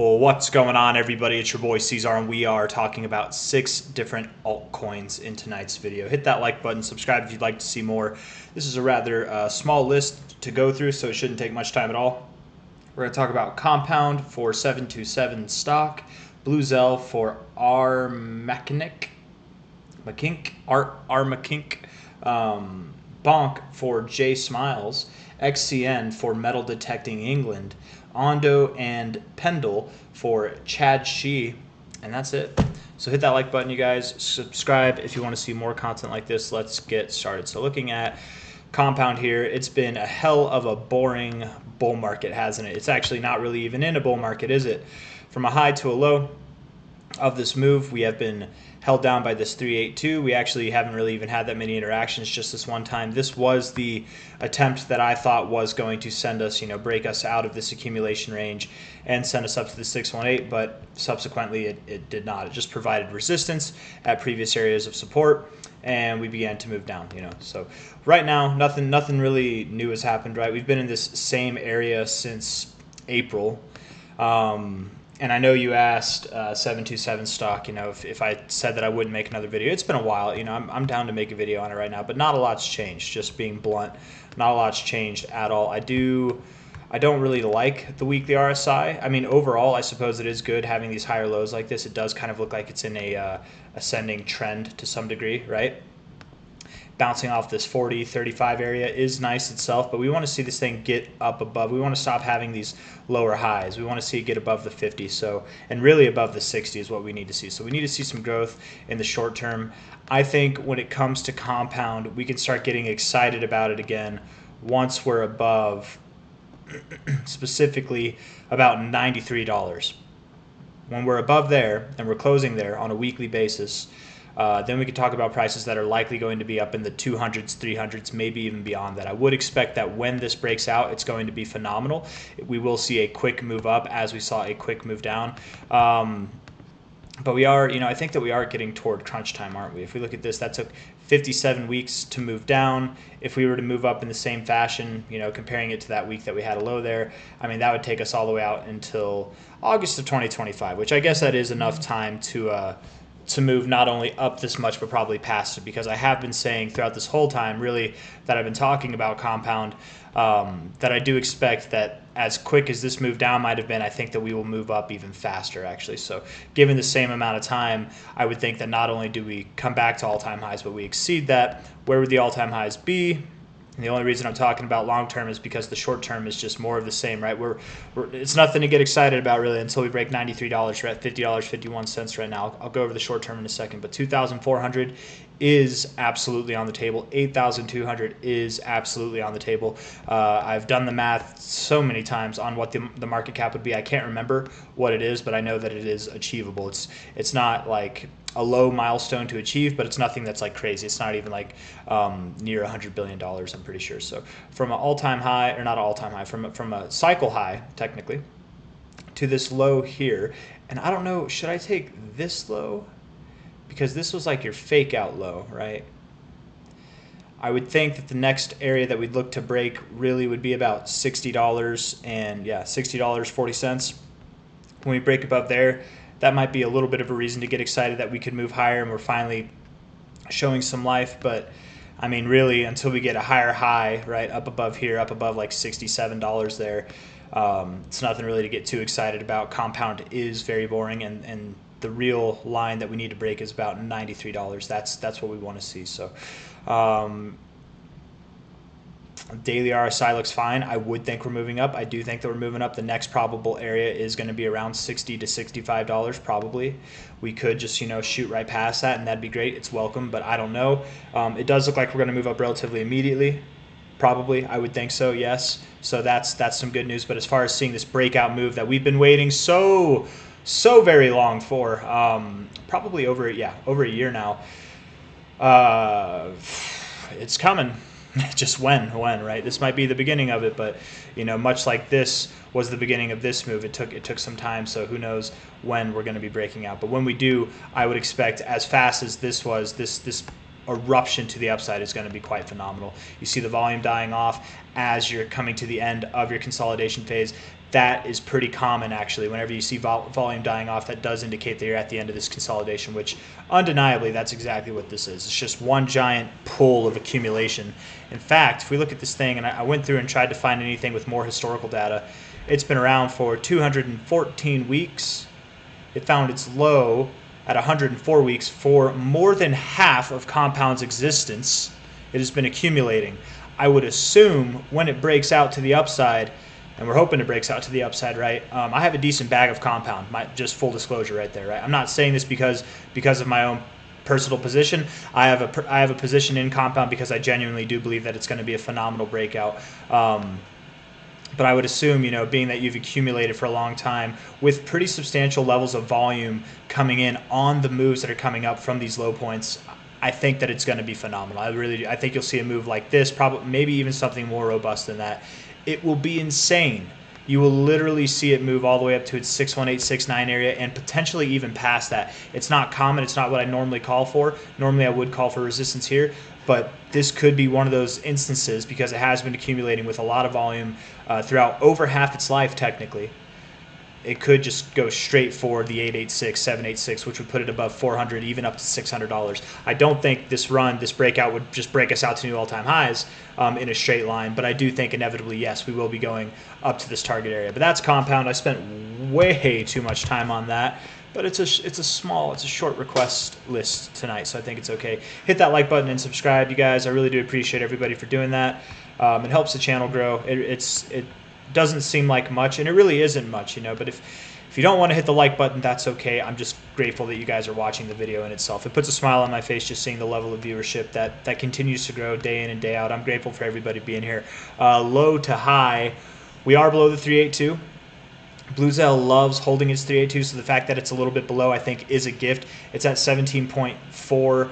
Well, what's going on, everybody? It's your boy C-Zar, and we are talking about 6 different altcoins in tonight's video. Hit that like button, subscribe if you'd like to see more. This is a rather small list to go through, so it shouldn't take much time at all. We're going to talk about Compound for 727 stock, Blue Zell for Armakink, Bonk for J Smiles, XCN for Metal Detecting England, Ondo and Pendle for Chad Shee, and that's it. So hit that like button, you guys. Subscribe if you want to see more content like this. Let's get started. So looking at Compound here, it's been a hell of a boring bull market, hasn't it? It's actually not really even in a bull market, is it? From a high to a low of this move, we have been held down by this 382. We actually haven't really even had that many interactions, just this one time. This was the attempt that I thought was going to send us, break us out of this accumulation range and send us up to the 618, but subsequently it did not. It just provided resistance at previous areas of support, and we began to move down, So right now, nothing really new has happened, right? We've been in this same area since April. And I know you asked 727 stock, if I said that I wouldn't make another video. It's been a while, I'm down to make a video on it right now, but not a lot's changed, just being blunt. Not a lot's changed at all. I don't really like the weekly RSI. I mean, overall, I suppose it is good having these higher lows like this. It does kind of look like it's in a ascending trend to some degree, right? Bouncing off this 40, 35 area is nice itself, but we want to see this thing get up above. We want to stop having these lower highs. We want to see it get above the 50, and really above the 60 is what we need to see. So we need to see some growth in the short term. I think when it comes to Compound, we can start getting excited about it again once we're above, specifically about $93. When we're above there and we're closing there on a weekly basis, then we can talk about prices that are likely going to be up in the 200s, 300s, maybe even beyond that. I would expect that when this breaks out, it's going to be phenomenal. We will see a quick move up as we saw a quick move down. But we are, I think that we are getting toward crunch time, aren't we? If we look at this, that took 57 weeks to move down. If we were to move up in the same fashion, comparing it to that week that we had a low there, I mean, that would take us all the way out until August of 2025, which I guess that is enough time to move not only up this much, but probably past it, because I have been saying throughout this whole time, really, that I've been talking about Compound, that I do expect that as quick as this move down might have been, I think that we will move up even faster, actually. So given the same amount of time, I would think that not only do we come back to all-time highs, but we exceed that. Where would the all-time highs be? And the only reason I'm talking about long term is because the short term is just more of the same, right? It's nothing to get excited about really until we break $93. We're at $50.51 right now. I'll go over the short term in a second, but 2,400 is absolutely on the table. 8,200 is absolutely on the table. I've done the math so many times on what the market cap would be. I can't remember what it is, but I know that it is achievable. It's not like a low milestone to achieve, but it's nothing that's like crazy. It's not even like near $100 billion, I'm pretty sure. So from an all-time high, or not an all-time high, from a cycle high, technically, to this low here, and I don't know, should I take this low? Because this was like your fake out low, right? I would think that the next area that we'd look to break really would be about $60, and yeah, $60.40. When we break above there, that might be a little bit of a reason to get excited that we could move higher and we're finally showing some life. But I mean, really, until we get a higher high, right, up above here, up above like $67 there, it's nothing really to get too excited about. Compound is very boring, and the real line that we need to break is about $93. That's what we want to see. So daily RSI looks fine. I would think we're moving up. I do think that we're moving up. The next probable area is going to be around $60 to $65 probably. We could just, shoot right past that, and that'd be great. It's welcome, but I don't know. It does look like we're going to move up relatively immediately. Probably, I would think so, yes. So that's some good news. But as far as seeing this breakout move that we've been waiting so very long for, probably over a year now, it's coming. Just when, right? This might be the beginning of it, but much like this was the beginning of this move, it took some time. So who knows when we're going to be breaking out? But when we do, I would expect, as fast as this was, this eruption to the upside is going to be quite phenomenal. You see the volume dying off as you're coming to the end of your consolidation phase. that is pretty common actually. Whenever you see volume dying off, that does indicate that you're at the end of this consolidation, which undeniably that's exactly what this is. It's just one giant pool of accumulation. In fact, if we look at this thing, and I went through and tried to find anything with more historical data, it's been around for 214 weeks. It found its low at 104 weeks. For more than half of Compound's existence, it has been accumulating. I would assume when it breaks out to the upside, and we're hoping it breaks out to the upside, right? I have a decent bag of Compound, just full disclosure right there, right? I'm not saying this because of my own personal position. I have a position in Compound because I genuinely do believe that it's going to be a phenomenal breakout. But I would assume, being that you've accumulated for a long time with pretty substantial levels of volume coming in on the moves that are coming up from these low points, I think that it's going to be phenomenal. I really do. I think you'll see a move like this, probably maybe even something more robust than that. It will be insane. You will literally see it move all the way up to its 61869 area and potentially even past that. It's not common. It's not what I normally call for. Normally I would call for resistance here, but this could be one of those instances because it has been accumulating with a lot of volume throughout over half its life technically. It could just go straight for the 886, 786, which would put it above 400, even up to $600. I don't think this breakout would just break us out to new all-time highs in a straight line, but I do think inevitably, yes, we will be going up to this target area. But that's Compound. I spent way too much time on that, but it's a short request list tonight, so I think it's okay. Hit that like button and subscribe, you guys. I really do appreciate everybody for doing that. It helps the channel grow. It doesn't seem like much, and it really isn't much, but if you don't want to hit the like button, that's okay. I'm just grateful that you guys are watching the video in itself. It puts a smile on my face just seeing the level of viewership that continues to grow day in and day out. I'm grateful for everybody being here. Low to high, we are below the 382. Bluezell loves holding its 382, so the fact that it's a little bit below I think is a gift. It's at 17.4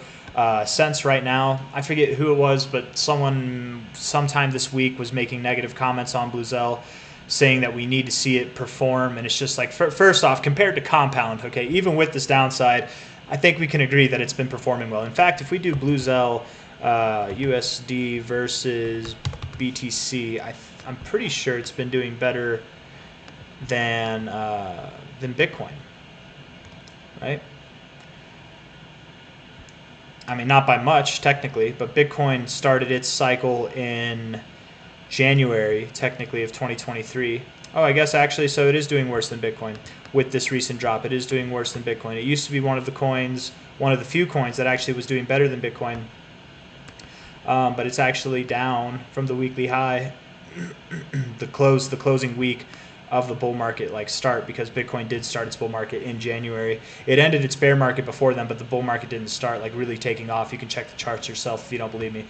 cents right now. I forget who it was, but sometime this week was making negative comments on Bluezell, saying that we need to see it perform, and it's just like, first off, compared to Compound, okay, even with this downside, I think we can agree that it's been performing well. In fact, if we do Bluezell USD versus BTC, I'm pretty sure it's been doing better than Bitcoin, right? I mean, not by much, technically, but Bitcoin started its cycle in January, technically, of 2023. Oh, I guess actually, so it is doing worse than Bitcoin. With this recent drop, it is doing worse than Bitcoin. It used to be one of the few coins that actually was doing better than Bitcoin. But it's actually down from the weekly high, the closing week of the bull market start, because Bitcoin did start its bull market in January. It ended its bear market before then, but the bull market didn't start really taking off. You can check the charts yourself if you don't believe me.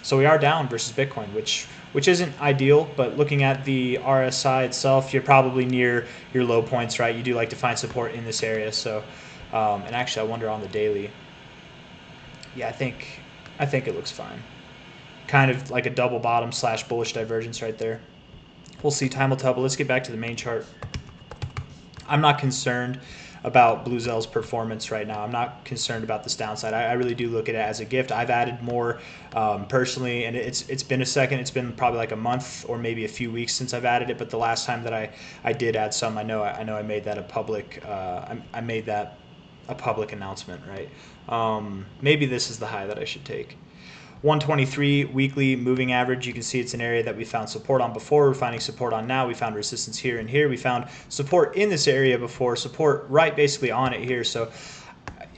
So we are down versus Bitcoin, which isn't ideal, but looking at the RSI itself, you're probably near your low points, right? You do like to find support in this area. So, and actually I wonder on the daily. Yeah, I think it looks fine. Kind of like a double bottom / bullish divergence right there. We'll see. Time will tell, but let's get back to the main chart. I'm not concerned about Bluezell's performance right now. I'm not concerned about this downside. I really do look at it as a gift. I've added more personally, and it's been a second. It's been probably like a month or maybe a few weeks since I've added it. But the last time that I did add some, I know I made that a public. I made that a public announcement, right? Maybe this is the high that I should take. 123 weekly moving average. You can see it's an area that we found support on before. We're finding support on now. We found resistance here and here. We found support in this area before, support right basically on it here. So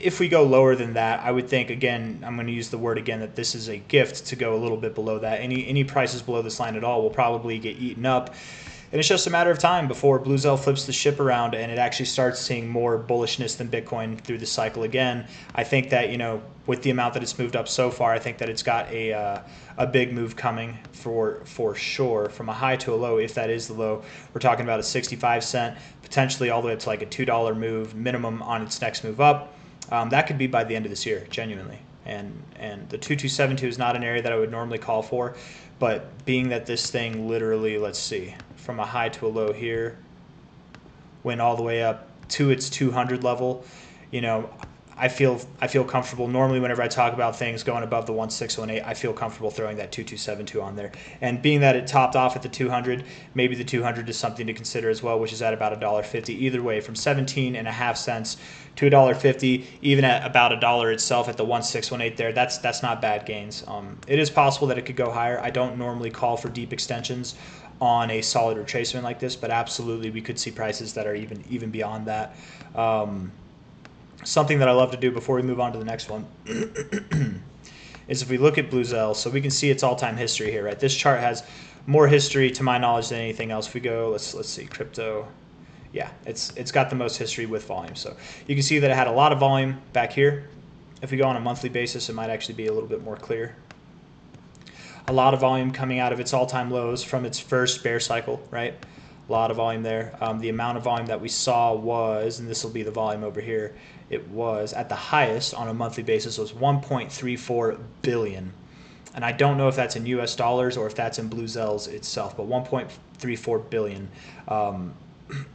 if we go lower than that, I would think, again, I'm going to use the word again, that this is a gift to go a little bit below that. Any prices below this line at all will probably get eaten up. And it's just a matter of time before Bluezell flips the ship around and it actually starts seeing more bullishness than Bitcoin through the cycle again. I think that, with the amount that it's moved up so far, I think that it's got a big move coming for sure. From a high to a low, if that is the low, we're talking about a 65-cent, potentially all the way up to like a $2 move minimum on its next move up. That could be by the end of this year, genuinely. And the 2272 is not an area that I would normally call for, but being that this thing literally, let's see, from a high to a low here, went all the way up to its 200 level, I feel comfortable. Normally, whenever I talk about things going above the 1618, I feel comfortable throwing that 2272 on there. And being that it topped off at the 200, maybe the 200 is something to consider as well, which is at about $1.50. Either way, from 17.5 cents to $1.50, even at about $1 itself at the 1618 there, that's not bad gains. It is possible that it could go higher. I don't normally call for deep extensions on a solid retracement like this, but absolutely we could see prices that are even beyond that. Something that I love to do before we move on to the next one is if we look at Blue Zell, so we can see its all-time history here, right? This chart has more history, to my knowledge, than anything else. If we go, let's see, crypto. Yeah, it's got the most history with volume. So you can see that it had a lot of volume back here. If we go on a monthly basis, it might actually be a little bit more clear. A lot of volume coming out of its all-time lows from its first bear cycle, right? A lot of volume there. The amount of volume that we saw was, and this will be the volume over here, it was at the highest on a monthly basis was 1.34 billion. And I don't know if that's in US dollars or if that's in Blue Zell's itself, but 1.34 billion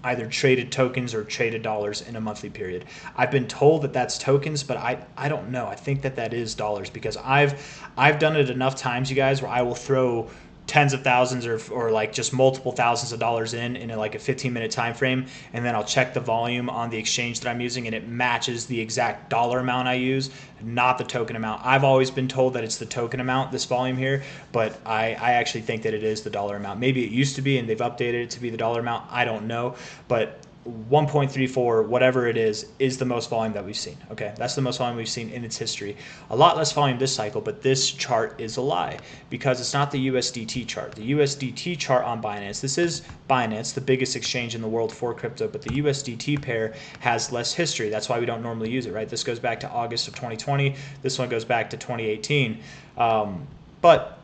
either traded tokens or traded dollars in a monthly period. I've been told that that's tokens, but I don't know. I think that is dollars because I've done it enough times, you guys, where I will throw tens of thousands or like just multiple thousands of dollars in like a 15-minute time frame, and then I'll check the volume on the exchange that I'm using and it matches the exact dollar amount I use, not the token amount. I've always been told that it's the token amount, this volume here, but I actually think that it is the dollar amount. Maybe it used to be and they've updated it to be the dollar amount. I don't know, but 1.34, whatever it is the most volume that we've seen. Okay, that's the most volume we've seen in its history. A lot less volume this cycle, but this chart is a lie because it's not the USDT chart. The USDT chart on Binance, this is Binance, the biggest exchange in the world for crypto, but the USDT pair has less history. That's why we don't normally use it, right? This goes back to August of 2020. This one goes back to 2018. But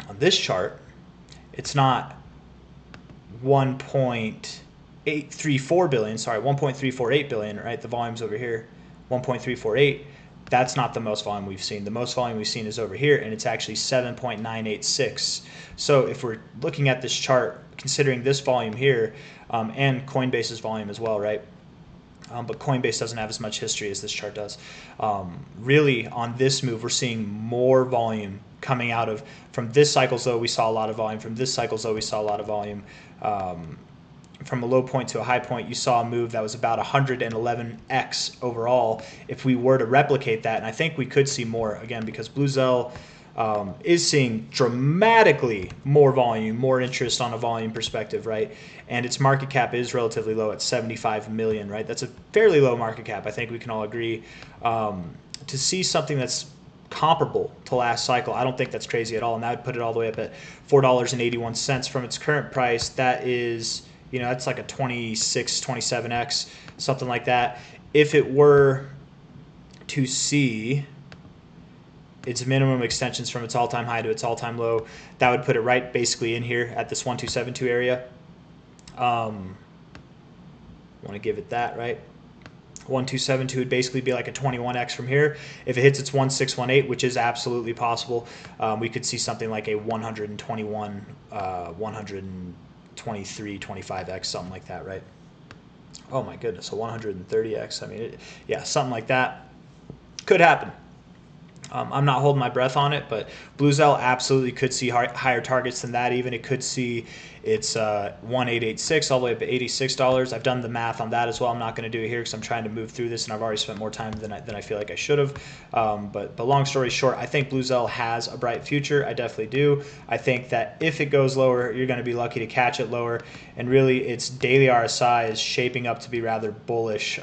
on this chart, it's not 1.834 billion, sorry, 1.348 billion, right? The volume's over here, 1.348. That's not the most volume we've seen. The most volume we've seen is over here, and it's actually 7.986. So if we're looking at this chart, considering this volume here, and Coinbase's volume as well, right? But Coinbase doesn't have as much history as this chart does. Really, on this move, we're seeing more volume coming out of, from this cycle's low, we saw a lot of volume. From this cycle's low, we saw a lot of volume. From a low point to a high point, you saw a move that was about 111x overall. If we were to replicate that, and I think we could see more, again, because Blue Zell is seeing dramatically more volume, more interest on a volume perspective, right? And its market cap is relatively low at 75 million, right? That's a fairly low market cap. I think we can all agree. To see something that's comparable to last cycle, I don't think that's crazy at all, and that would put it all the way up at $4.81 from its current price. That is, that's like a 26, 27x, something like that. If it were to see its minimum extensions from its all-time high to its all-time low, that would put it right basically in here at this 1272 area. Want to give it that, right? 1272 would basically be like a 21x from here. If it hits its 1618, which is absolutely possible, we could see something like a 121, 123, 25x, something like that, right? Oh my goodness, a 130x. I mean, yeah, something like that could happen. I'm not holding my breath on it, but Blue Zell absolutely could see higher targets than that. Even it could see its 1886 all the way up to $86. I've done the math on that as well. I'm not going to do it here because I'm trying to move through this, and I've already spent more time than I feel like I should have. But long story short, I think Blue Zell has a bright future. I definitely do. I think that if it goes lower, you're going to be lucky to catch it lower. And really, its daily RSI is shaping up to be rather bullish.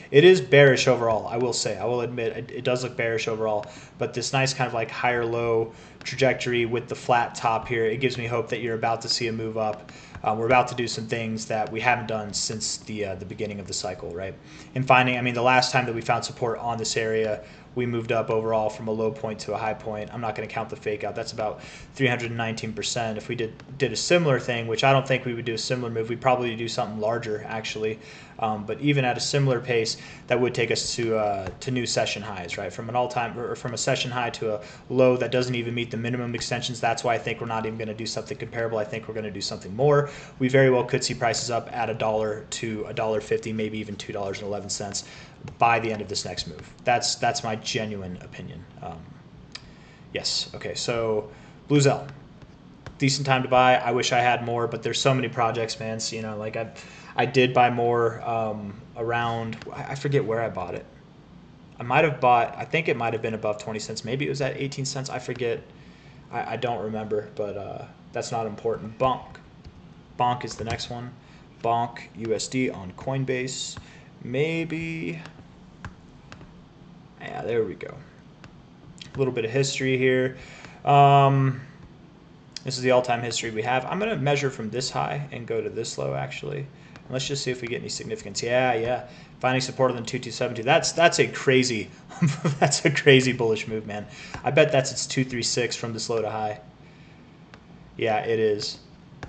It is bearish overall, I will say. I will admit it does look bearish overall. But this nice kind of like higher low trajectory with the flat top here, it gives me hope that you're about to see a move up. We're about to do some things that we haven't done since the beginning of the cycle, right? And finding, I mean, the last time that we found support on this area, we moved up overall from a low point to a high point. I'm not going to count the fake out. That's about 319%. If we did a similar thing, which I don't think we would do a similar move, we'd probably do something larger actually. But even at a similar pace, that would take us to new session highs, right? From an all-time or from a session high to a low that doesn't even meet the minimum extensions. That's why I think we're not even going to do something comparable. I think we're going to do something more. We very well could see prices up at $1 to $1.50, maybe even $2.11. by the end of this next move. That's my genuine opinion. Yes. Okay. So Blue Zell, decent time to buy. I wish I had more, but there's so many projects, man. So, you know, like I did buy more around. I forget where I bought it. I might have bought. I think it might have been above 20 cents. Maybe it was at 18 cents. I forget. I don't remember, but that's not important. Bonk is the next one. Bonk USD on Coinbase. Maybe. Yeah, there we go. A little bit of history here. This is the all-time history we have. I'm going to measure from this high and go to this low, actually. And let's just see if we get any significance. Yeah. Finding support on the 2272. That's a crazy that's a crazy bullish move, man. I bet that's its 236 from this low to high. Yeah, it is.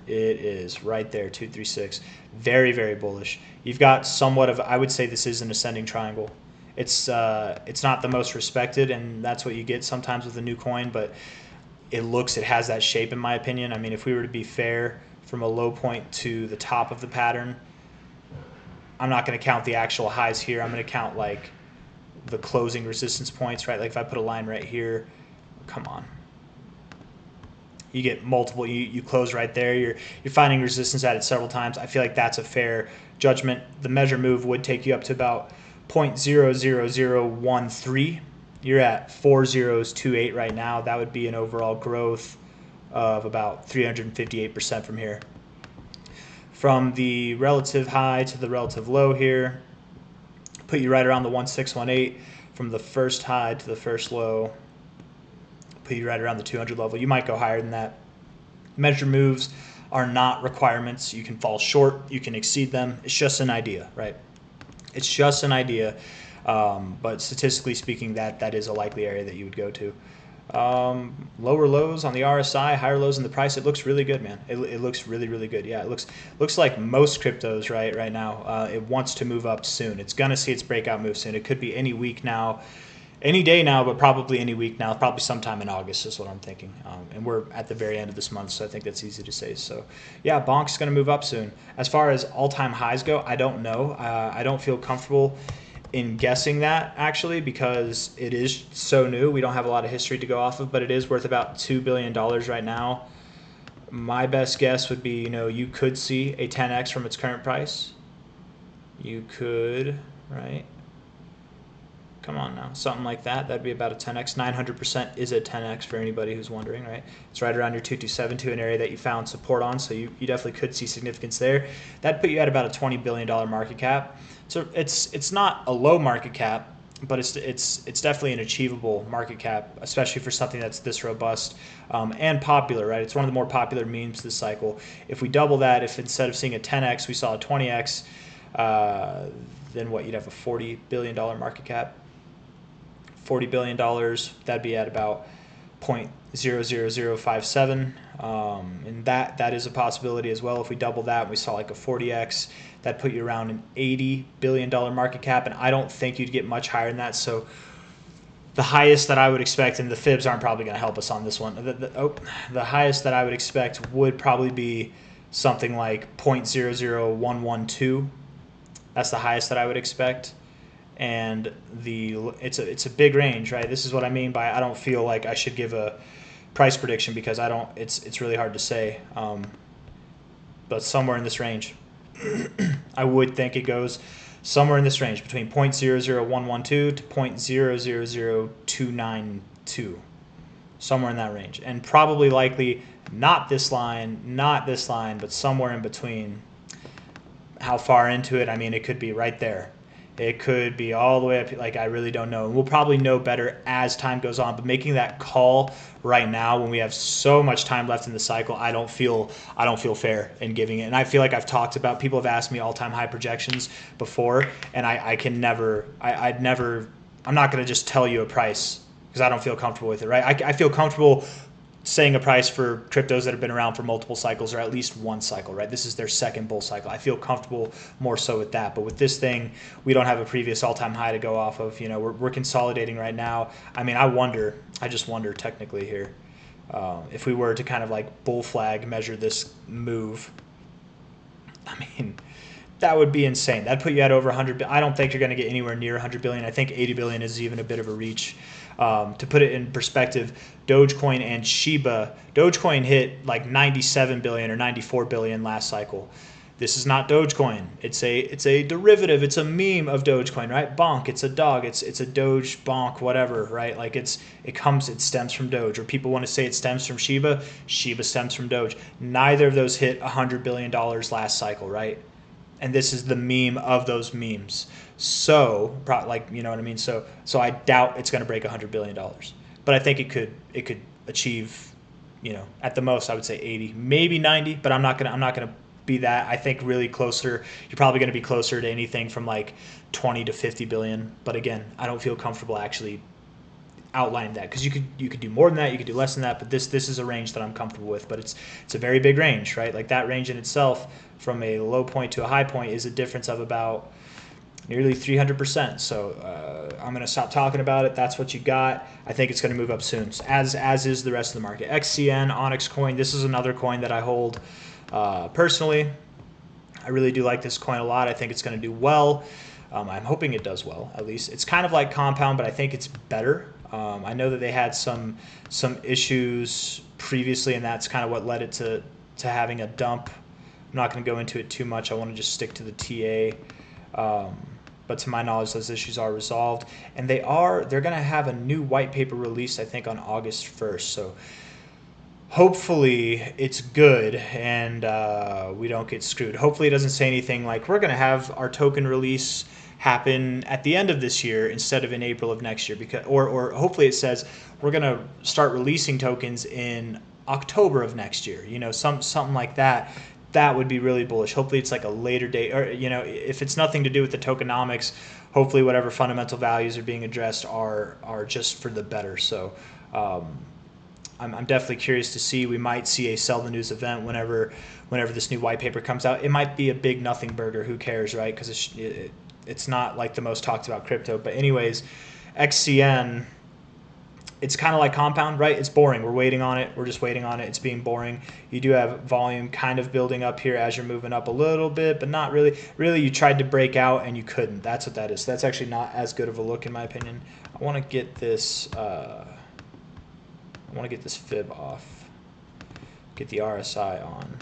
It is right there, 236. Very, very bullish. You've got somewhat of, I would say this is an ascending triangle. It's not the most respected, and that's what you get sometimes with a new coin, but it has that shape, in my opinion. I mean, if we were to be fair from a low point to the top of the pattern, I'm not going to count the actual highs here. I'm going to count like the closing resistance points, right? Like if I put a line right here, come on. You get multiple, you close right there. You're finding resistance at it several times. I feel like that's a fair judgment. The measure move would take you up to about 0.00013. You're at 4028 right now. That would be an overall growth of about 358% from here. From the relative high to the relative low here, put you right around the 1618. From the first high to the first low, put you right around the 200 level. You might go higher than that. Measure moves are not requirements. You can fall short. You can exceed them. It's just an idea, right? It's just an idea. But statistically speaking, that is a likely area that you would go to. Lower lows on the RSI, higher lows in the price. It looks really good, man. It looks really, really good. Yeah, it looks like most cryptos right now. It wants to move up soon. It's gonna see its breakout move soon. It could be any week now, any day now, but probably any week now. Probably sometime in August is what I'm thinking. And we're at the very end of this month, so I think that's easy to say. So yeah, Bonk's gonna move up soon. As far as all-time highs go, I don't know. I don't feel comfortable in guessing that, actually, because it is so new. We don't have a lot of history to go off of, but it is worth about $2 billion right now. My best guess would be, you could see a 10x from its current price. You could, right? Come on now, something like that. That'd be about a 10x. 900% is a 10x for anybody who's wondering, right? It's right around your 2272, an area that you found support on, so you definitely could see significance there. That'd put you at about a $20 billion market cap. So it's not a low market cap, but it's definitely an achievable market cap, especially for something that's this robust and popular, right? It's one of the more popular memes this cycle. If we double that, if instead of seeing a 10x, we saw a 20x, then what? You'd have a $40 billion market cap. $40 billion, that'd be at about 0.00057, and that is a possibility as well. If we double that, we saw like a 40x, that'd put you around an $80 billion market cap, and I don't think you'd get much higher than that. So the highest that I would expect, and the fibs aren't probably going to help us on this one, the highest that I would expect would probably be something like 0.00112. That's the highest that I would expect. And it's a big range, right? This is what I mean by I don't feel like I should give a price prediction, because I don't. It's really hard to say, but somewhere in this range, I would think it goes somewhere in this range between 0.00112 to 0.000292, somewhere in that range, and probably likely not this line, but somewhere in between. How far into it? I mean, it could be right there. It could be all the way up. Like, I really don't know. And we'll probably know better as time goes on. But making that call right now, when we have so much time left in the cycle, I don't feel fair in giving it. And I feel like I've talked about. People have asked me all-time high projections before, and I'm not going to just tell you a price because I don't feel comfortable with it. Right? I feel comfortable saying a price for cryptos that have been around for multiple cycles, or at least one cycle, right? This is their second bull cycle. I feel comfortable more so with that. But with this thing, we don't have a previous all-time high to go off of. We're consolidating right now. I mean, I just wonder technically here, if we were to kind of like bull flag measure this move, I mean, that would be insane. That'd put you at over 100. I don't think you're going to get anywhere near 100 billion. I think 80 billion is even a bit of a reach. To put it in perspective, Dogecoin and Shiba, Dogecoin hit like 97 billion or 94 billion last cycle. This is not Dogecoin. It's a derivative. It's a meme of Dogecoin, right? Bonk. It's a dog. It's a Doge bonk, whatever, right? Like it stems from Doge. Or people want to say it stems from Shiba. Shiba stems from Doge. Neither of those hit $100 billion last cycle, right? And this is the meme of those memes. So, like, you know what I mean? So I doubt it's going to break $100 billion. But I think it could achieve, at the most I would say 80, maybe 90. But I'm not gonna be that. I think really closer. You're probably going to be closer to anything from like 20 to 50 billion. But again, I don't feel comfortable actually outlining that, because you could do more than that, you could do less than that, but this is a range that I'm comfortable with. But it's a very big range, right? Like that range in itself, from a low point to a high point, is a difference of about nearly 300%. So I'm going to stop talking about it. That's what you got. I think it's going to move up soon, as is the rest of the market. XCN, Onyx coin, this is another coin that I hold personally. I really do like this coin a lot. I think it's going to do well. I'm hoping it does well, at least. It's kind of like Compound, but I think it's better. I know that they had some issues previously, and that's kind of what led it to having a dump. I'm not going to go into it too much. I want to just stick to the TA. But to my knowledge, those issues are resolved, and they're going to have a new white paper released, I think, on August 1st. So hopefully it's good, and we don't get screwed. Hopefully it doesn't say anything like we're going to have our token release happen at the end of this year instead of in April of next year, because or hopefully it says we're going to start releasing tokens in October of next year. Something like that. That would be really bullish. Hopefully it's like a later date, or if it's nothing to do with the tokenomics, hopefully whatever fundamental values are being addressed are just for the better. So I'm definitely curious to see. We might see a sell the news event whenever this new white paper comes out. It might be a big nothing burger. Who cares, right? Because it's not like the most talked about crypto. But anyways, XCN, it's kind of like Compound, right? It's boring. We're waiting on it. We're just waiting on it. It's being boring. You do have volume kind of building up here as you're moving up a little bit, but not really. Really, you tried to break out and you couldn't. That's what that is. That's actually not as good of a look in my opinion. I want to get this fib off. Get the RSI on.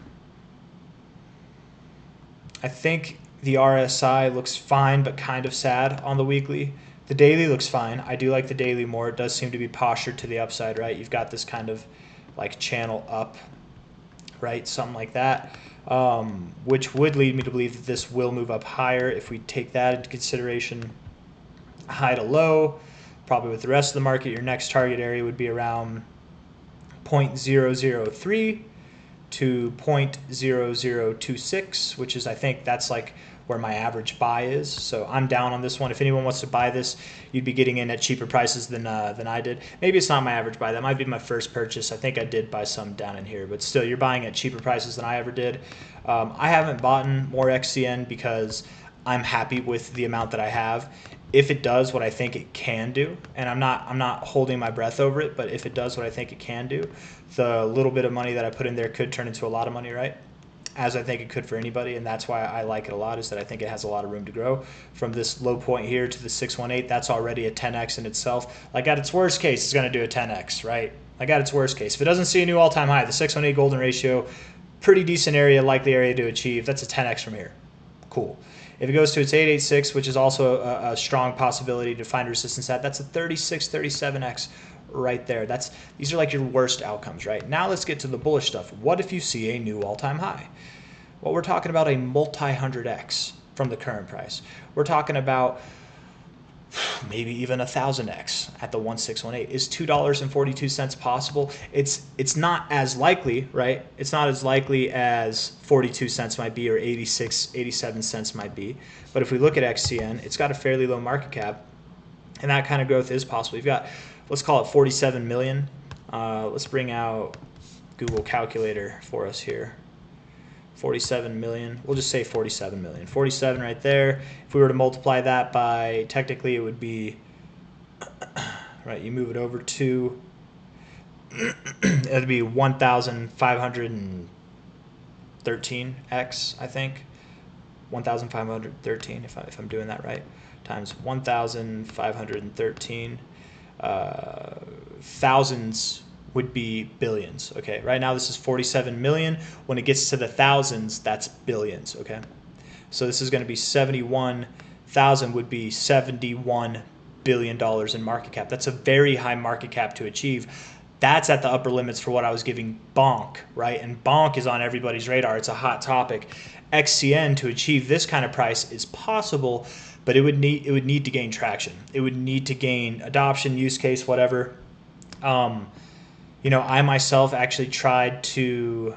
I think the RSI looks fine, but kind of sad on the weekly. The daily looks fine. I do like the daily more. It does seem to be postured to the upside, right? You've got this kind of like channel up, right? Something like that, which would lead me to believe that this will move up higher if we take that into consideration. High to low, probably with the rest of the market, your next target area would be around 0.003 to 0.0026, which is, I think that's like where my average buy is. So I'm down on this one. If anyone wants to buy this, you'd be getting in at cheaper prices than I did. Maybe it's not my average buy. That might be my first purchase. I think I did buy some down in here, but still, you're buying at cheaper prices than I ever did. I haven't bought more XCN because I'm happy with the amount that I have. If it does what I think it can do, and I'm not holding my breath over it, but if it does what I think it can do, the little bit of money that I put in there could turn into a lot of money, right? As I think it could for anybody, and that's why I like it a lot, is that I think it has a lot of room to grow. From this low point here to the 618, that's already a 10x in itself. Like at its worst case, it's going to do a 10x, right? Like at its worst case. If it doesn't see a new all-time high, the 618 golden ratio, pretty decent area, likely area to achieve. That's a 10x from here. Cool. If it goes to its 886, which is also a strong possibility to find resistance at, that's a 36, 37x right there. These are like your worst outcomes, right? Now let's get to the bullish stuff. What if you see a new all-time high? Well, we're talking about a multi-100x from the current price. We're talking about maybe even 1,000x at the 1618. Is $2.42 possible? It's not as likely, right? It's not as likely as 42 cents might be, or 86, 87 cents might be. But if we look at XCN, it's got a fairly low market cap, and that kind of growth is possible. You've got, let's call it 47 million. Let's bring out Google Calculator for us here. 47 million. We'll just say 47 million. 47 right there. If we were to multiply that by, technically it would be, right, you move it over to, it would be 1,513x, I think. 1,513, if I'm doing that right, times 1,513. Thousands would be billions. Okay, right now this is 47 million. When it gets to the thousands, that's billions. Okay, so this is going to be 71,000 would be $71 billion in market cap. That's a very high market cap to achieve. That's at the upper limits for what I was giving Bonk, right? And Bonk is on everybody's radar. It's a hot topic. XCN to achieve this kind of price is possible, but it would need to gain traction. It would need to gain adoption, use case, whatever. I myself actually tried to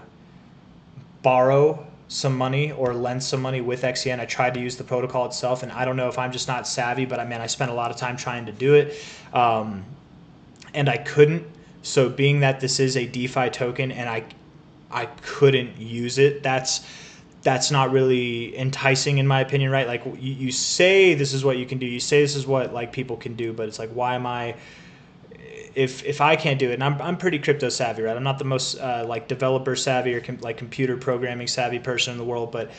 borrow some money or lend some money with XCN. I tried to use the protocol itself, and I don't know if I'm just not savvy, but I spent a lot of time trying to do it, and I couldn't. So being that this is a DeFi token and I couldn't use it, that's not really enticing in my opinion, right? Like you say this is what you can do, you say this is what like people can do, but it's like, why am I, if I can't do it? And I'm pretty crypto savvy, right? I'm not the most like developer savvy or like computer programming savvy person in the world, but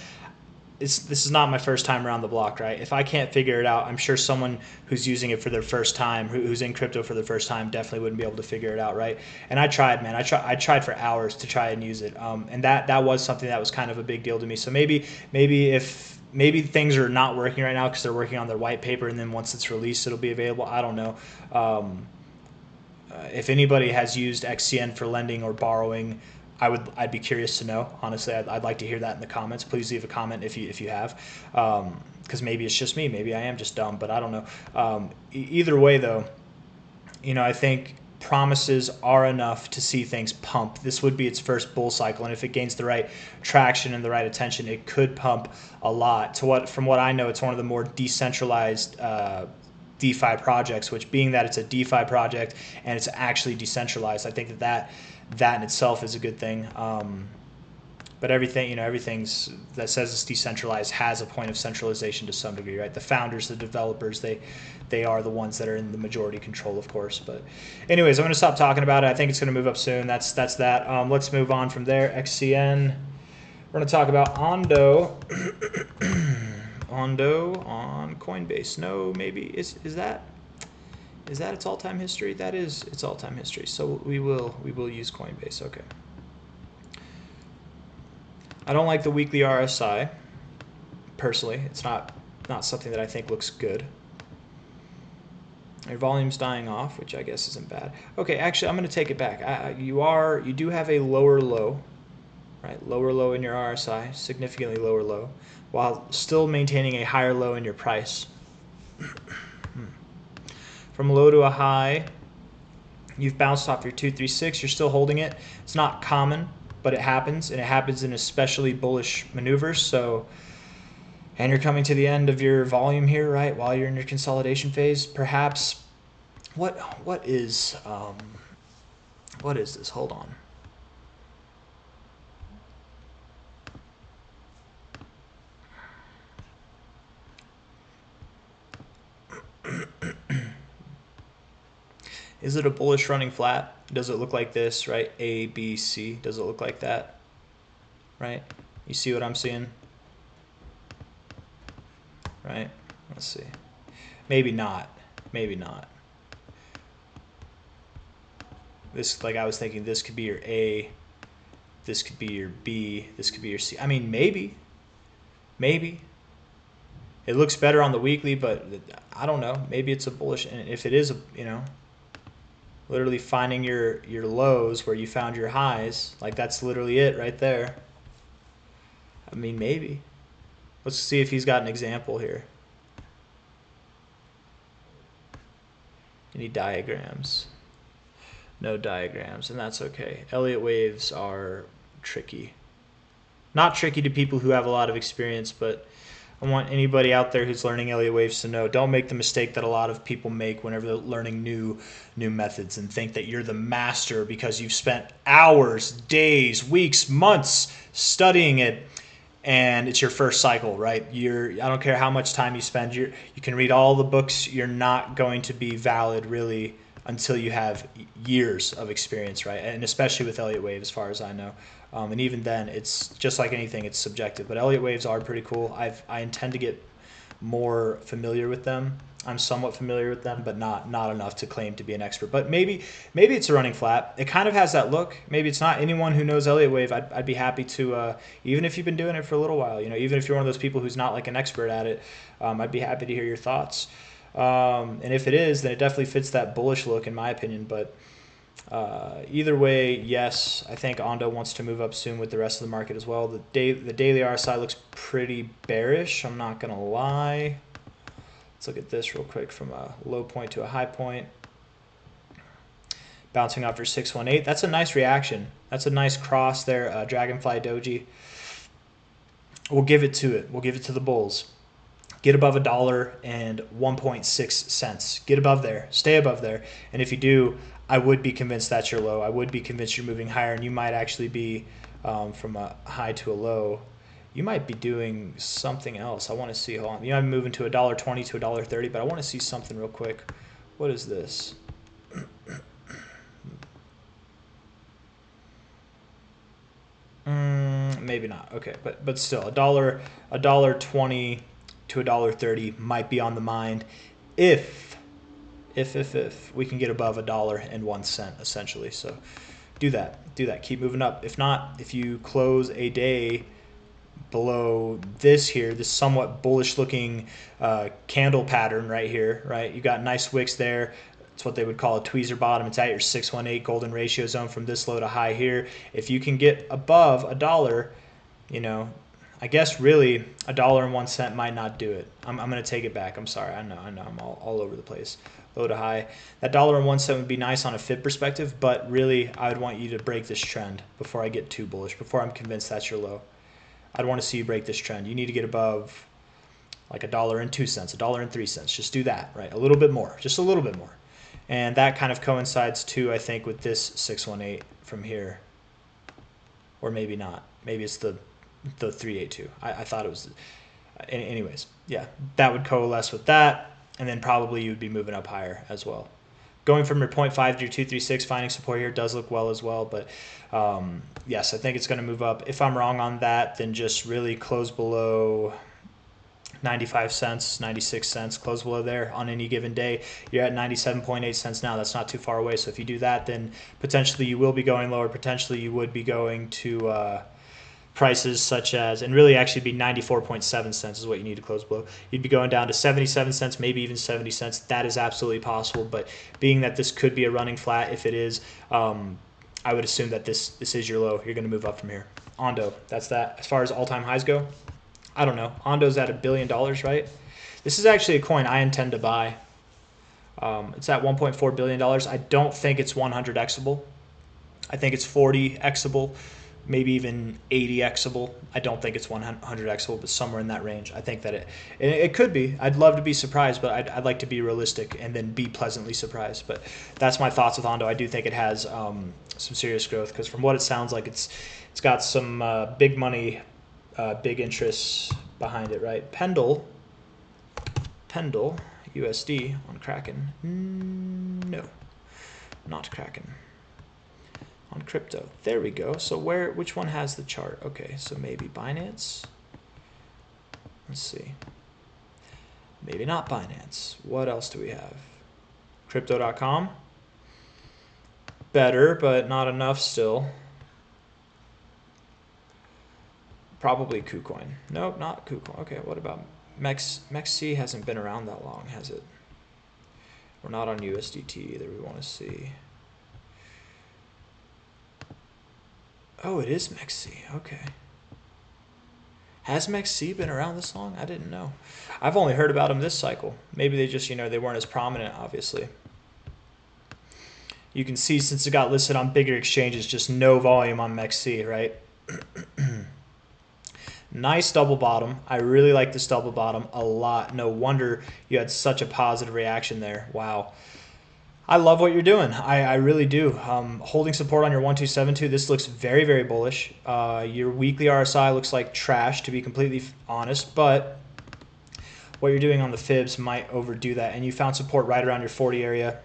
this is not my first time around the block, right? If I can't figure it out, I'm sure someone who's using it for their first time, who's in crypto for the first time, definitely wouldn't be able to figure it out, right? And I tried, man. I tried for hours to try and use it, and that was something that was kind of a big deal to me. So maybe things are not working right now because they're working on their white paper, and then once it's released, it'll be available. I don't know. If anybody has used XCN for lending or borrowing, I'd be curious to know. Honestly, I'd like to hear that in the comments. Please leave a comment if you have, because maybe it's just me. Maybe I am just dumb, but I don't know. Either way, though, I think promises are enough to see things pump. This would be its first bull cycle, and if it gains the right traction and the right attention, it could pump a lot. From what I know, it's one of the more decentralized DeFi projects, which being that it's a DeFi project and it's actually decentralized, I think that in itself is a good thing. But everything's that says it's decentralized has a point of centralization to some degree, right? The founders, the developers, they are the ones that are in the majority control, of course. But anyways, I'm going to stop talking about it. I think it's going to move up soon. That's that. Let's move on from there. XCN. We're going to talk about Ondo. Ondo on Coinbase. No, maybe is that its all-time history? That is its all-time history. So we will use Coinbase. Okay. I don't like the weekly RSI personally. It's not something that I think looks good. Your volume's dying off, which I guess isn't bad. Okay, actually I'm going to take it back. You do have a lower low, right? Lower low in your RSI, significantly lower low, while still maintaining a higher low in your price. From a low to a high, you've bounced off your 236. You're still holding it. It's not common, but it happens, and it happens in especially bullish maneuvers. So, and you're coming to the end of your volume here, right? While you're in your consolidation phase, perhaps. What is this? Hold on. Is it a bullish running flat? Does it look like this, right? A, B, C. Does it look like that? Right? You see what I'm seeing? Right? Let's see. Maybe not. Maybe not. This, like I was thinking, this could be your A. This could be your B. This could be your C. I mean, maybe. Maybe. It looks better on the weekly, but I don't know. Maybe it's a bullish. And if it is, literally finding your lows where you found your highs, like that's literally it right there. I mean, maybe. Let's see if he's got an example here. Any diagrams? No diagrams, and that's okay. Elliott waves are tricky. Not tricky to people who have a lot of experience, but I want anybody out there who's learning Elliott waves to know, don't make the mistake that a lot of people make whenever they're learning new methods and think that you're the master because you've spent hours, days, weeks, months studying it, and it's your first cycle, right? I don't care how much time you spend. You can read all the books. You're not going to be valid really until you have years of experience, right? And especially with Elliott wave, as far as I know. And even then, it's just like anything, it's subjective. But Elliott waves are pretty cool. I intend to get more familiar with them. I'm somewhat familiar with them, but not enough to claim to be an expert. But maybe it's a running flat. It kind of has that look. Maybe it's not. Anyone who knows Elliott wave, I'd be happy to, even if you've been doing it for a little while, even if you're one of those people who's not like an expert at it, I'd be happy to hear your thoughts. And if it is, then it definitely fits that bullish look in my opinion. But either way, yes, I think Ondo wants to move up soon with the rest of the market as well. The daily RSI looks pretty bearish. I'm not gonna lie. Let's look at this real quick from a low point to a high point. Bouncing off your 618. That's a nice reaction. That's a nice cross there. Dragonfly Doji. We'll give it to it. We'll give it to the bulls. Get above $1.01. Get above there. Stay above there. And if you do, I would be convinced that's your low. I would be convinced you're moving higher, and you might actually be from a high to a low. You might be doing something else. I want to see. Hold on. You might be moving to $1.20 to $1.30, but I want to see something real quick. What is this? Maybe not. Okay, but still, $1.20 to $1.30 might be on the mind if we can get above $1.01 essentially. So do that. Keep moving up. If not, if you close a day below this here, this somewhat bullish looking candle pattern right here, right? You got nice wicks there. It's what they would call a tweezer bottom. It's at your 618 golden ratio zone from this low to high here. If you can get above $1, I guess really $1.01 might not do it. I'm going to take it back. I'm sorry. I know. I'm all over the place. Low to high. That $1.01 would be nice on a fib perspective, but really I would want you to break this trend before I get too bullish, before I'm convinced that's your low. I'd want to see you break this trend. You need to get above like $1.02, $1.03. Just do that, right? A little bit more, just a little bit more. And that kind of coincides too, I think, with this 618 from here. Or maybe not. Maybe it's the 382. I thought it was. Anyways, yeah, that would coalesce with that. And then probably you would be moving up higher as well. Going from your 0.5 to your 236, finding support here does look well as well. But yes, I think it's going to move up. If I'm wrong on that, then just really close below 95 cents, 96 cents, close below there on any given day. You're at 97.8 cents now. That's not too far away. So if you do that, then potentially you will be going lower. Potentially you would be going to prices such as, and really actually be 94.7 cents is what you need to close below. You'd be going down to 77 cents, maybe even 70 cents. That is absolutely possible. But being that this could be a running flat, if it is, I would assume that this is your low. You're going to move up from here. Ondo, that's that. As far as all-time highs go, I don't know. Ondo's at $1 billion, right? This is actually a coin I intend to buy. It's at $1.4 billion. I don't think it's 100xable. I think it's 40xable, maybe even 80xable. I don't think it's 100xable, but somewhere in that range. I think that it could be. I'd love to be surprised, but I'd like to be realistic and then be pleasantly surprised. But that's my thoughts with Ondo. I do think it has some serious growth because from what it sounds like, it's got some big money, big interests behind it, right? Pendle USD on Kraken. No, not Kraken. On crypto. There we go. So which one has the chart? Okay, so maybe Binance. Let's see. Maybe not Binance. What else do we have? Crypto.com. Better, but not enough still. Probably KuCoin. Nope, not KuCoin. Okay, what about MEXC? Hasn't been around that long, has it? We're not on USDT either. We want to see. Oh, it is MEXC. Okay. Has MEXC been around this long? I didn't know. I've only heard about them this cycle. Maybe they just, they weren't as prominent, obviously. You can see since it got listed on bigger exchanges, just no volume on MEXC, right? Nice double bottom. I really like this double bottom a lot. No wonder you had such a positive reaction there. Wow. I love what you're doing. I really do. Holding support on your 1272. This looks very, very bullish. Your weekly RSI looks like trash, to be completely honest, but what you're doing on the fibs might overdo that. And you found support right around your 40 area.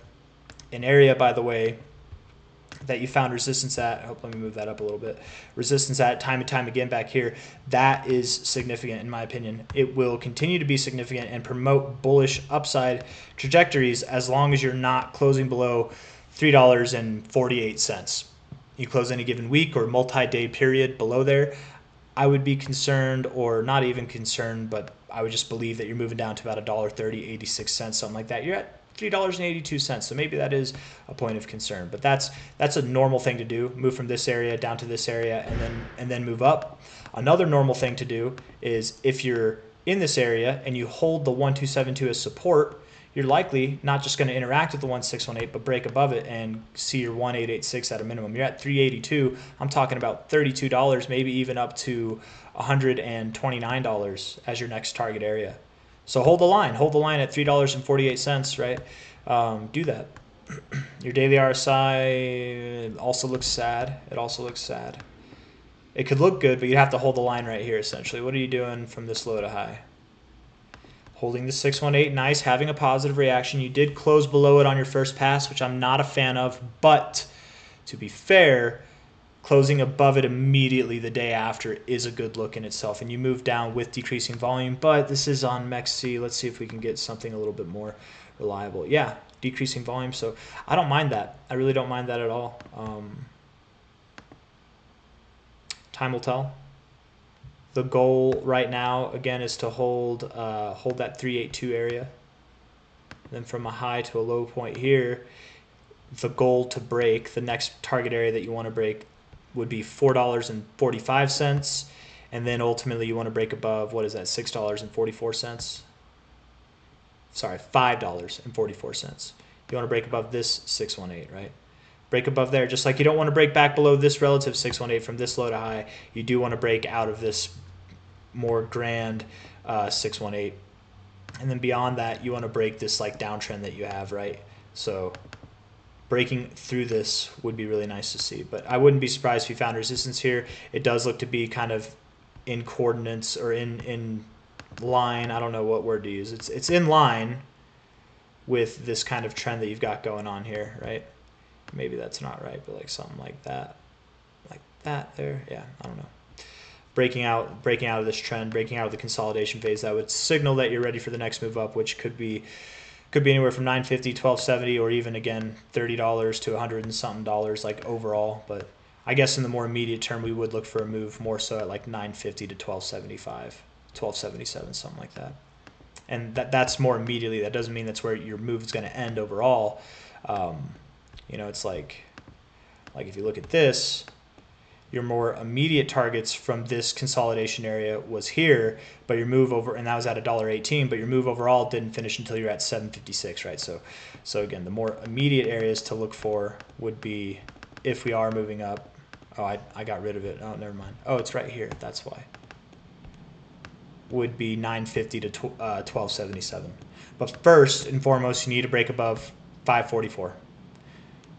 An area, by the way, that you found resistance at, let me move that up a little bit, resistance at time and time again back here, that is significant in my opinion. It will continue to be significant and promote bullish upside trajectories as long as you're not closing below $3.48. You close any given week or multi-day period below there, I would be concerned, or not even concerned, but I would just believe that you're moving down to about $1.30, 86 cents, something like that. You're at $3.82, so maybe that is a point of concern. But that's a normal thing to do. Move from this area down to this area, and then move up. Another normal thing to do is if you're in this area and you hold the 1272 as support, you're likely not just going to interact with the 1618, but break above it and see your 1886 at a minimum. You're at 382. I'm talking about $32, maybe even up to $129 as your next target area. So hold the line. Hold the line at $3.48, right? Do that. Your daily RSI also looks sad. It also looks sad. It could look good, but you have to hold the line right here, essentially. What are you doing from this low to high? Holding the 618, nice, having a positive reaction. You did close below it on your first pass, which I'm not a fan of, but to be fair, closing above it immediately the day after is a good look in itself, and you move down with decreasing volume, but this is on MEXC. Let's see if we can get something a little bit more reliable. Yeah, decreasing volume, so I don't mind that. I really don't mind that at all. Time will tell. The goal right now, again, is to hold that 382 area. Then from a high to a low point here, the goal to break, the next target area that you want to break would be $4.45. And then ultimately you want to break above, what is that, $6.44? Sorry, $5.44. You want to break above this 618, right? Break above there, just like you don't want to break back below this relative 618 from this low to high. You do want to break out of this more grand 618, and then beyond that you want to break this like downtrend that you have, right? So breaking through this would be really nice to see, but I wouldn't be surprised if you found resistance here. It does look to be kind of in coordinates or in line. I don't know what word to use. It's in line with this kind of trend that you've got going on here, right? Maybe that's not right, but like something like that there. Yeah, I don't know. Breaking out of this trend, breaking out of the consolidation phase, that would signal that you're ready for the next move up, which could be anywhere from $9.50, $12.70, or even again $30 to $100 and something dollars, like overall. But I guess in the more immediate term, we would look for a move more so at like $9.50 to $12.75, $12.77, something like that. And that's more immediately. That doesn't mean that's where your move is going to end overall. You know, it's like if you look at this, your more immediate targets from this consolidation area was here, but your move over, and that was at $1.18, but your move overall didn't finish until you're at $7.56, right? So again, the more immediate areas to look for would be if we are moving up. Oh, I got rid of it. Oh, never mind. Oh, it's right here. That's why. Would be $9.50 to $12.77. But first and foremost, you need to break above $5.44.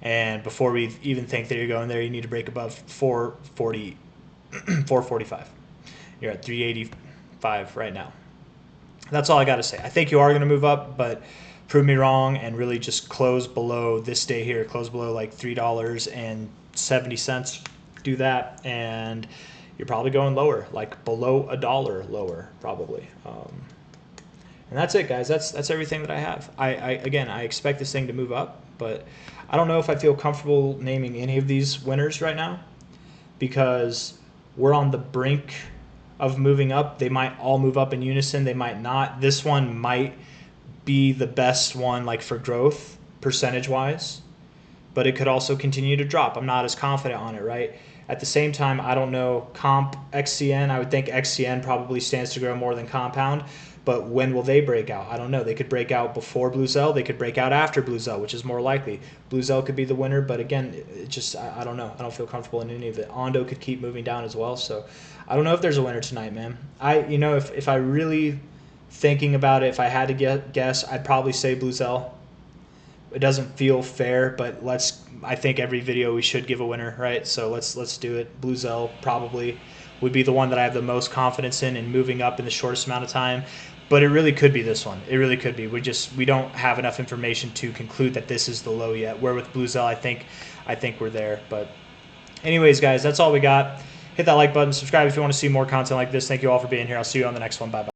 And before we even think that you're going there, you need to break above 445. You're at 385 right now. That's all I got to say. I think you are going to move up, but prove me wrong and really just close below this day here. Close below like $3.70. Do that, and you're probably going lower, like below $1 lower, probably. And that's it, guys. That's everything that I have. Again, I expect this thing to move up, but I don't know if I feel comfortable naming any of these winners right now because we're on the brink of moving up. They might all move up in unison. They might not. This one might be the best one, like for growth percentage-wise, but it could also continue to drop. I'm not as confident on it, right? At the same time, I don't know comp XCN. I would think XCN probably stands to grow more than compound. But when will they break out? I don't know. They could break out before Blue Zell. They could break out after Blue Zell, which is more likely. Blue Zell could be the winner, but again, it just I don't know. I don't feel comfortable in any of it. Ondo could keep moving down as well. So I don't know if there's a winner tonight, man. If I really thinking about it, if I had to guess, I'd probably say Blue Zell. It doesn't feel fair, but I think every video we should give a winner, right? So let's do it. Blue Zell probably would be the one that I have the most confidence in moving up in the shortest amount of time. But it really could be this one. It really could be. We don't have enough information to conclude that this is the low yet. Where with Blue Zell, I think we're there. But anyways, guys, that's all we got. Hit that like button, subscribe if you want to see more content like this. Thank you all for being here. I'll see you on the next one. Bye bye.